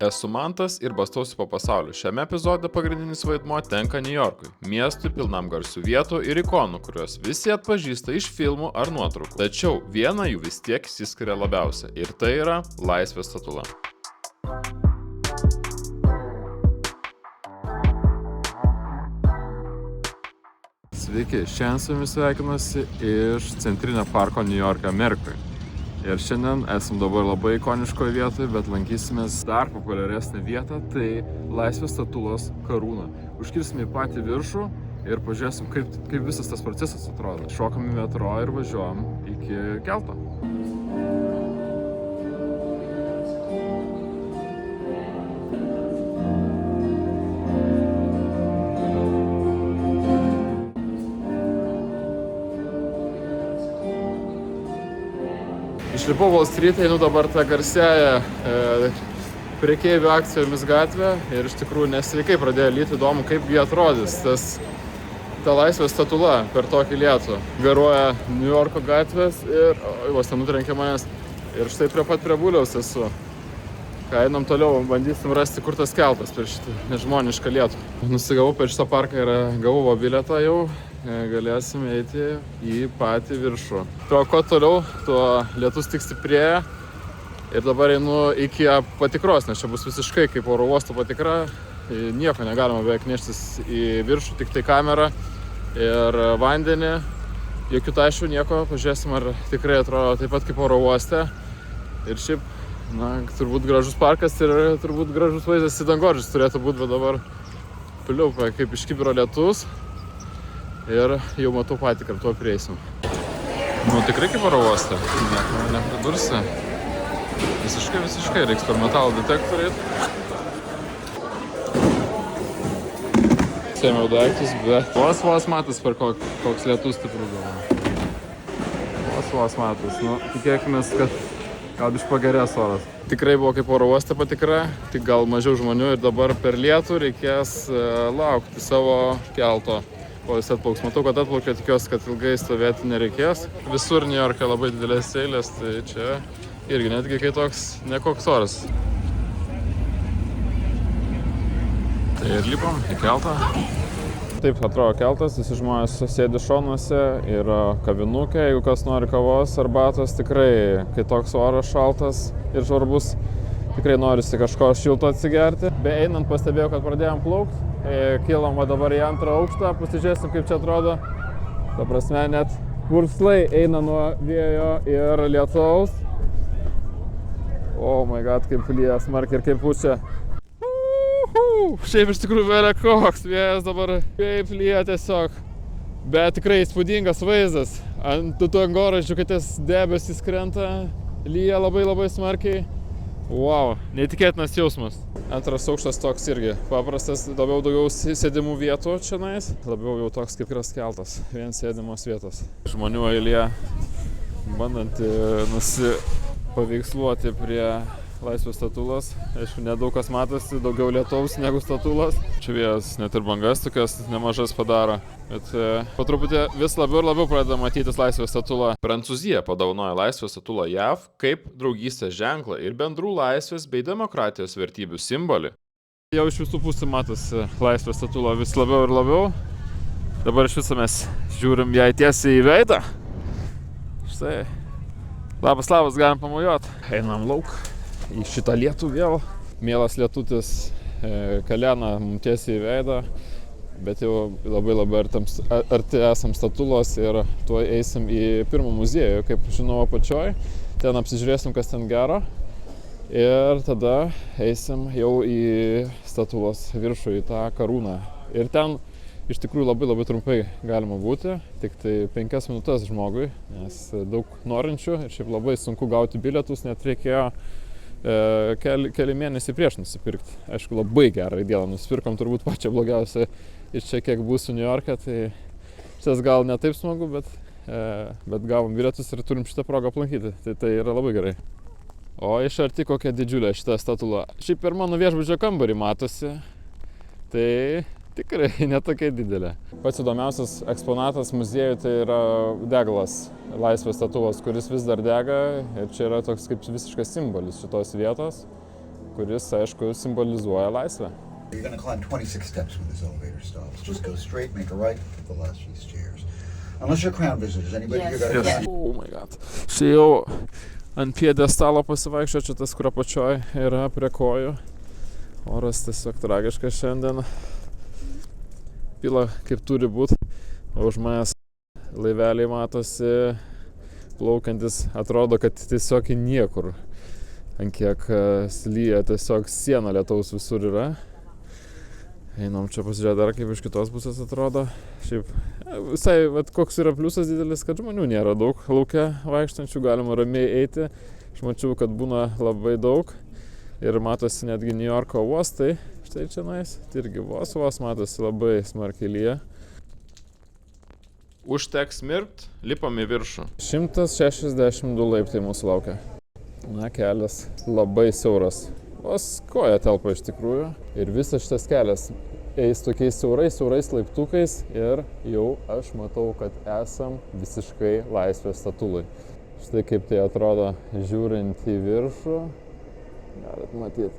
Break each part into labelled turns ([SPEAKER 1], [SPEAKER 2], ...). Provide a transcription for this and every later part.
[SPEAKER 1] Esu Mantas ir bastausi po pasaulį. Šiame epizode pagrindinis vaidmuo tenka Niujorkui, miestui pilnam garsių vietų ir ikonų, kuriuos visi atpažįsta iš filmų ar nuotraukų. Tačiau viena jų vis tiek išsiskiria labiausia ir tai yra Laisvės statula. Sveiki, šiandien su jumis sveikinuosi iš Centrinio parko Niujorke, Amerikoje. Ir šiandien esam dabar labai ikoniškoje vietoje, bet lankysimės dar populiaresnę vietą, tai Laisvės statulos karūna. Užkirsime į patį viršų ir pažiūrėsim, kaip visas tas procesas atrodo. Šokam į metro ir važiuojam iki kelto. Išlipau Wall Street, einu dabar tą garsėją prekeivių akcijomis gatvę ir iš tikrųjų nesveikai pradėjo lyti, įdomu, kaip jie atrodys. Ta Laisvės statula per tokį lietų garuoja Niujorko gatvės ir vos nenutrenkė manęs. Ir štai prie Buliaus esu. Ką, einam toliau, bandysim rasti, kur tas keltas per šitą nežmonišką lietų. Nusigavau per šitą parką ir gavau bilietą jau. Galėsim eiti į patį viršų. Kuo toliau, tuo lietus tik stiprėja ir dabar einu iki patikros, nes čia bus visiškai kaip oro uosto patikra. Nieko negalima beveik neštis į viršų, tik tai kamerą ir vandenį. Jokių tašių, nieko, pažiūrėsim, ar tikrai atrodo taip pat kaip oro uoste. Ir šiaip, turbūt gražus parkas ir turbūt gražus vaizdas į dangoržius turėtų būti, bet dabar pliaupa kaip iš kibiro lietus. Ir jau matau patikrą, tuo prieisim. Tikrai kaip oro uoste, nieko nepridursi. Visiškai, reiks per metalo detektorių. Sėmiau daiktus, bet vos matas per koks lietus stiprus buvo. Vos matas, tikėkimės, kad gal biškį pagerės oras. Tikrai buvo kaip oro uoste patikra, tik gal mažiau žmonių ir dabar per lietų reikės laukti savo kelto. O jis atplauks. Matau, kad atplaukia, tikiuosi, kad ilgai stovėti nereikės. Visur Niujorke labai didelės eilės, tai čia irgi netgi kai toks nekoks oras. Tai ir lipam į keltą. Taip atrodo keltas, visi žmonės sėdi šonuose, yra kavinukė, jeigu kas nori kavos, arbatos, tikrai, kai toks oras šaltas ir žvarbus, tikrai norisi kažko šilto atsigerti. Einant pastebėjau, kad pradėjom plaukti. Kilam dabar į antrą aukštą, pasižiūrėsim, kaip čia atrodo. Ta prasme, net purslai eina nuo vėjo ir lietaus. Oh my god, kaip lyja smarkiai ir kaip pučia. Šiaip iš tikrųjų vėlė koks vėjas dabar, kaip lyja tiesiog. Bet tikrai įspūdingas vaizdas. Ant tų angoraižių, kai tas debesis krenta, lyja labai smarkiai. Wow, neįtikėtinas jausmas. Antras aukštas toks irgi paprastas, daugiau sėdimų vietų čionais. Labiau jau toks kaip yra keltas, vien sėdimos vietos. Žmonių eilė, bandant nusipaveiksluoti prie Laisvės statulos. Aišku, nedaug kas matosi, daugiau lietaus negu statulos. Čia vėjas net ir bangas tokias nemažas padaro. Bet po truputį vis labiau ir labiau pradeda matytis Laisvės statula. Prancūzija padovanojo Laisvės statulą JAV kaip draugystės ženklą ir bendrų laisvės bei demokratijos vertybių simbolį. Jau iš visų pusių matosi Laisvės statula vis labiau ir labiau. Dabar iš viso mes žiūrim jai tiesiai į veidą. Štai. Labas, galim pamojuot. Einam lauk. Į šitą lietų vėl. Mielas lietutis kalena mums tiesiai į veidą. Bet jau labai arti esam statulos ir tuo eisim į pirmą muziejų, kaip žinau apačioj. Ten apsižiūrėsim, kas ten gero. Ir tada eisim jau į statulos viršų, į tą karūną. Ir ten iš tikrųjų labai trumpai galima būti. Tik tai 5 minutės žmogui, nes daug norinčių ir šiaip labai sunku gauti bilietus, net reikėjo keli mėnesiai prieš nusipirkti. Aišku, labai gerą dieną nusipirkom, turbūt pačią blogiausią iš čia, kiek būsiu Niujorke, tai šitas gal ne taip smagu, bet gavom bilietus ir turim šitą progą aplankyti, tai yra labai gerai. O iš arti kokia didžiulė šita statula. Šiaip per mano viešbučio kambarį matosi, tai tikrai netokia didelė. Pats įdomiausias eksponatas muziejui tai yra degalas Laisvės statulos, kuris vis dar dega ir čia yra toks kaip visiškas simbolis šitos vietos. kuris, aišku, simbolizuoja laisvę.
[SPEAKER 2] You're going to climb 26 steps when this elevator stops. Just go straight, make a right, take the last few stairs. Unless you're crown visitors, anybody here got a
[SPEAKER 1] Yes. Oh my god. Štai jau ant pjedestalo pasivaikščio, čia tas, kur apačioj yra prie kojų. Oras tiesiog tragiškas šiandien. Pila kaip turi būti. Už manęs laiveliai matosi, plaukiantis, atrodo, kad tiesiog į niekur. Ant kiek slyja, tiesiog siena lietaus visur yra. Einam čia pasižiūrėti dar, kaip iš kitos pusės atrodo. Šiaip visai, koks yra pliusas didelis, kad žmonių nėra daug lauke vaikštančių, galima ramiai eiti. Aš mačiau, kad būna labai daug ir matosi netgi New Yorko uostai. Štai čia nais, tai irgi vos matosi labai smarkiai lyja. Užteks mirkt, lipam į viršų. 162 laiptai mūsų laukia. Na, kelias labai siauras. Vos koja telpa iš tikrųjų. Ir visas šitas kelias eis tokiais siaurais laiptukais ir jau aš matau, kad esam visiškai laisvės statulai. Štai kaip tai atrodo žiūrint į viršų. Galit matyti.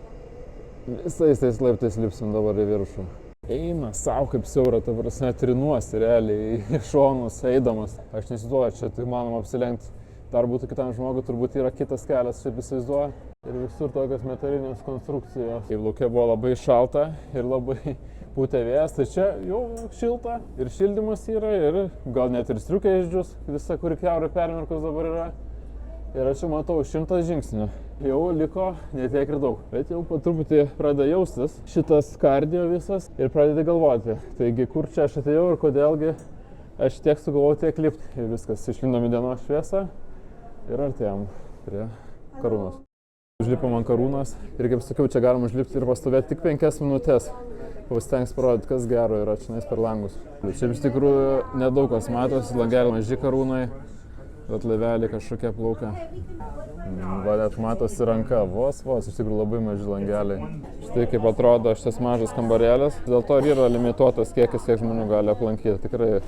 [SPEAKER 1] Visais tais laiptais lipsim dabar į viršų. Eina savo kaip siaura, ta prasme, trinuosi realiai į šonus eidamas. Aš neįsivaizduoju, čia tai manoma apsilenkti. Dar būtų kitam žmogui, turbūt yra kitas kelias, šiaip įsivaizduoju. Ir visur tokios metalinės konstrukcijos. Kai lauke buvo labai šalta ir labai pūtė vėjas, tai čia jau šilta ir šildymas yra ir gal net ir striukė išdžius, visa kuri kiaurai permirkus dabar yra. Ir aš jau matau 100 žingsnių. Jau liko ne tiek ir daug. Bet jau po truputį pradeda jaustis šitas kardio visas ir pradeda galvoti. Taigi, kur čia aš atėjau ir kodėlgi aš tiek sugalvojau tiek lipti. Ir viskas, išlindom į dienos šviesą ir artėjom prie karūnos. Užlipom ant karūnos ir kaip sakiau, čia galima užlipti ir pastovėti tik 5 minutės. Pastengs parodyti, kas gero yra čionais per langus. Šiaip iš tikrųjų nedaug kas matosi, langeliai maži karūnai, bet laiveliai kažkokie plaukia. Va, net matosi ranka, vos, iš tikrųjų labai maži langeliai. Štai kaip atrodo šitas mažas kambarėlis, dėl to ir yra limituotas kiekis, kiek žmonių gali aplankyti. Tikrai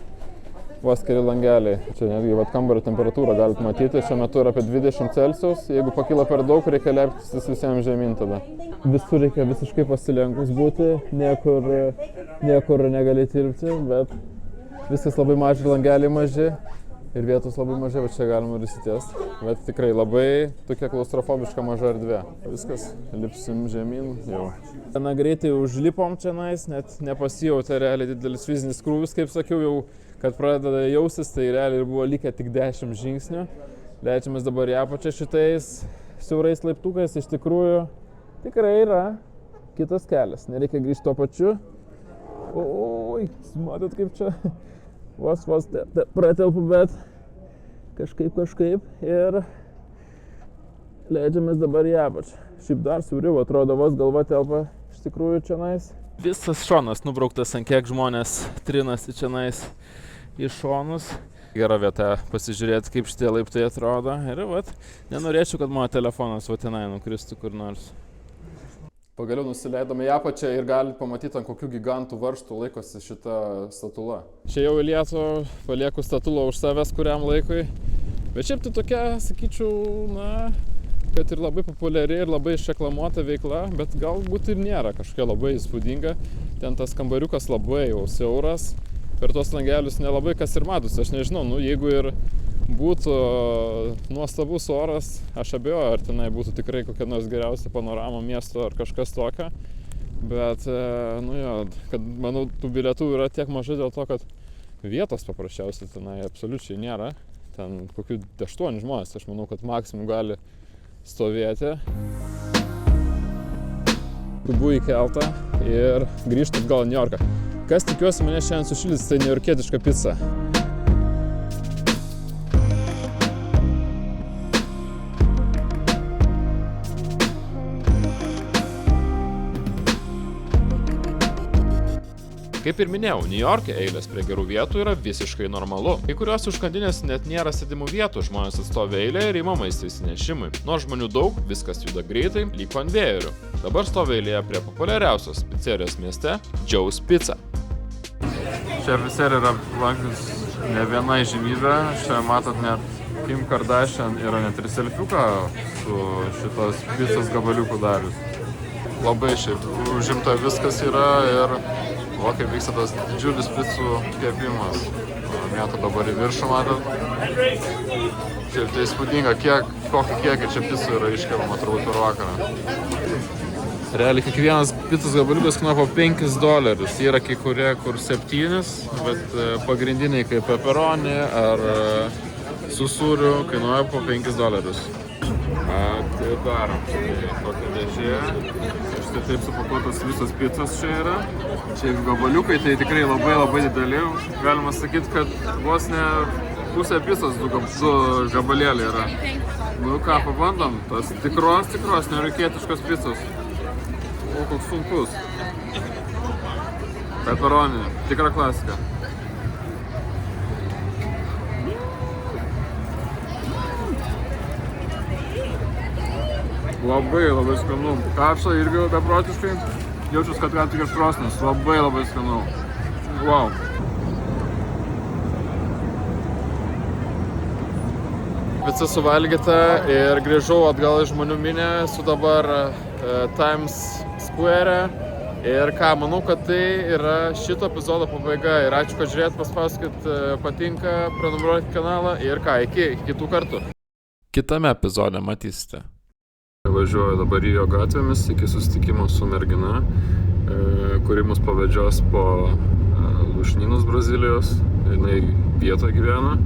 [SPEAKER 1] vos keli langeliai. Čia netgi kambario temperatūrą galite matyti, šiuo metu yra apie 20 Celsius, jeigu pakyla per daug, reikia leiptis visiems žemyn tada. Visur reikia visiškai pasilenkus būti, niekur negali tilpti, bet viskas labai maži, langeliai maži ir vietos labai mažai, bet čia galima ir įsitiesti. Bet tikrai labai tokia klaustrofobiška maža erdvė. Viskas, lipsim žemyn jau. Gana greitai užlipom čia nais, net nepasijautė realiai didelis fizinis krūvis, kaip sakiau, jau kad pradeda jaustis, tai realiai buvo likę tik 10 žingsnių. Leidžiamės dabar į apačią šitais siaurais laiptukais, iš tikrųjų tikrai yra kitas kelias, nereikia grįžti tuo pačiu. Oi, matot kaip čia vos pratelpu, bet kažkaip ir leidžiamės dabar į apačią. Šiaip dar siauriau, atrodo, vos galva telpa iš tikrųjų čionais. Visas šonas nubrauktas, ant kiek žmonės trinasi čionais į šonus. Gera vieta pasižiūrėti, kaip šitie laiptai atrodo. Ir nenorėčiau, kad mano telefonas tenai nukristų kur nors. Pagaliau nusileidome į apačią ir galite pamatyti, ant kokių gigantų varžtų laikosi šita statula. Čia jau į Lietuvą palieku statulą už savęs kuriam laikui. Bet šiaip tai tokia, sakyčiau, kad ir labai populiari ir labai išreklamuota veikla, bet galbūt ir nėra kažkokia labai įspūdinga. Ten tas kambariukas labai jau siauras. Per tuos langelius nelabai kas ir matosi, aš nežinau, jeigu ir būtų nuostabus oras, aš abejoju, ar tenai būtų tikrai kokia nors geriausia panorama miesto ar kažkas tokio. Bet, kad manau, tų bilietų yra tiek mažai dėl to, kad vietos paprasčiausiai tenai absoliučiai nėra. Ten kokių 8 žmonės, aš manau, kad maksimum gali stovėti. Kubu į keltą ir grįžti atgal į New Yorką. Kas tikiuosi mane šiandien sušildys, tai niujorkietiška pica. Kaip ir minėjau, Niujorke eilės prie gerų vietų yra visiškai normalu. Kai kurios užkandinės net nėra sėdimų vietų, žmonės atstovi eilę ir ima maistą įsinešimui. Nors žmonių daug, viskas juda greitai, lyg konvejeriu. Dabar stovi eilėje prie populiariausios picerijos mieste – Joe's Pizza. Šią pizzeriją yra lankius ne viena įžymybė. Čia matot net Kim Kardashian yra net ir selfiuką su šitos pizzos gabaliukų darius. labai šiaip užimta viskas yra ir va kaip vyksta tas didžiulis picų kepimas. Mėto dabar į viršų, matot. Šiaip tai įspūdinga, kokį kiekį čia picų yra iškeliama turbūt per vakarą. Realiai kiekvienas picos gabaliukas kainuoja po $5. Yra kai kurie, kur 7, bet pagrindiniai kaip pepperoni ar su sūriu kainuoja po $5. Atidarom. Tai tokia dėžė. Štai taip supakuotas visos picos čia yra. Čia gabaliukai tai tikrai labai dideli. Galima sakyti, kad vos ne pusė picos du gabalėliai yra. Nu ką, pabandom. Tas tikros, nereikėtiškos picos. O, koks sunkus. Pepperoni. Tikra klasika. Labai skanu. Karšta irgi beprotiškai. Jaučiuos, kad ką tik iš krosnies. Labai skanu. Wow. Pica suvalgyta ir grįžau atgal į žmonių minę. Esu dabar Times Square. Ir ką, manau, kad tai yra šito epizodo pabaiga. Ir ačiū, kad žiūrėt, paspauskit patinka, prenumeruokit kanalą. Ir ką, iki kitų kartų. Kitame epizode matysite. Važiuoju dabar Rio gatvėmis iki susitikimo su mergina, kuri mus pavedžios po lūšnynus Brazilijos. Jinai vietoje gyvena.